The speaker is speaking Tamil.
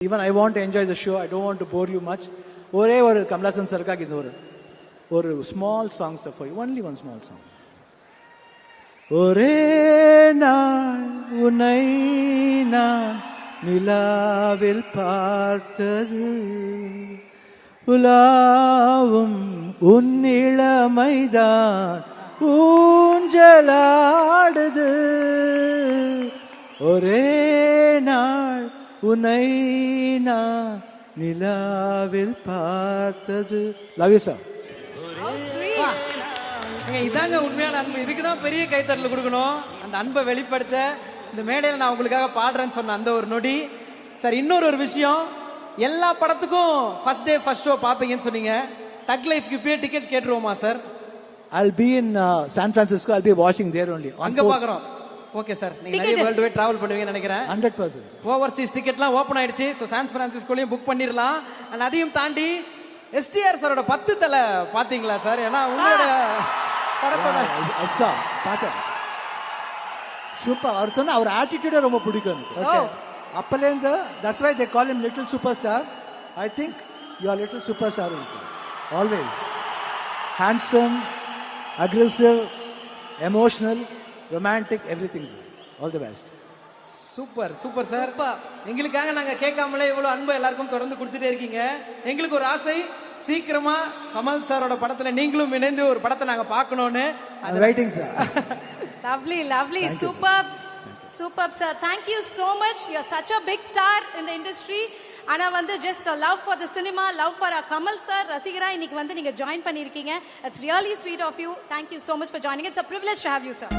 Even I want to enjoy the show. I don't want to bore you much. ஒரே ஒரு கமலாசன் சர்க்காக இந்த ஒரு small songs for you. Only one small song. ஒரே நாள் உன்னை நான் நிலாவில் பார்த்தது, உலாவும் உன் இளமைதான் ஊஞ்சலாடுது. ஒரே நாள் உன்னை நான் நிலாவில் பார்த்தது. Love you sir. இதாங்க உண்மையான அன்பு. இதுக்குதான் பெரிய கைத்தறல் கொடுக்கணும். அந்த அன்பை வெளிப்படுத்த இந்த மேடையில நான் உங்களுக்காக பாடுறேன்னு சொன்ன அந்த ஒரு நொடி. சார், இன்னொரு விஷயம், எல்லா படத்துக்கும் ஃபர்ஸ்ட் டே ஃபர்ஸ்ட் ஷோ பாப்பீங்கன்னு சொன்னீங்க. தக் லைஃப்க்கு இப்பயே டிக்கெட் கேட்டுருவோமா sir? I'll be in San Francisco. I'll be watching there only. அங்க பாக்குறோம். ஓகே சார், நீங்க நிறைய வேர்ல்ட் வைட் டிராவல் பண்ணுவீங்கன்னு நினைக்கிறேன். 100%. ஓவர்சீஸ் டிக்கெட்லாம் ஓபன் ஆயிடுச்சு. சோ சான் பிரான்சிஸ்கோலயும் புக் பண்ணிரலாம். அண்ட் அதையும் தாண்டி எஸ்டிஆர் சாரோட 10 தலை பாத்தீங்களா சார்? ஏன்னா உங்களோட படத்தோட பார்த்தேன். சூப்பர். அவர் சொன்ன அவர் ஆட்டிடியூட ரொம்ப பிடிக்கும். அப்பலேருந்து that's why they call him little super star. I think you are little super star also. Always handsome, aggressive, emotional, romantic, everything sir. All the best. Super super sir. எங்களுக்காக நாங்க கேட்காமலே இவ்வளவு அன்பு எல்லாருக்கும் தொடர்ந்து கொடுத்துட்டே இருக்கீங்க. எங்களுக்கு ஒரு ஆசை, சீக்கிரமா கமல் சாரோட படத்துல நீங்களும் இணைந்து ஒரு படத்தை நாங்க பார்க்கணும்னு. Waiting sir. Lovely. Superb sir. Thank you so much. You're such a big star in the industry. ஆனா just a love for the cinema, love for our Kamal sir. ரசிகரா இன்னைக்கு நீங்க join பண்ணிருக்கீங்க. It's really sweet of you. Thank you so much for joining. It's a privilege to have you sir.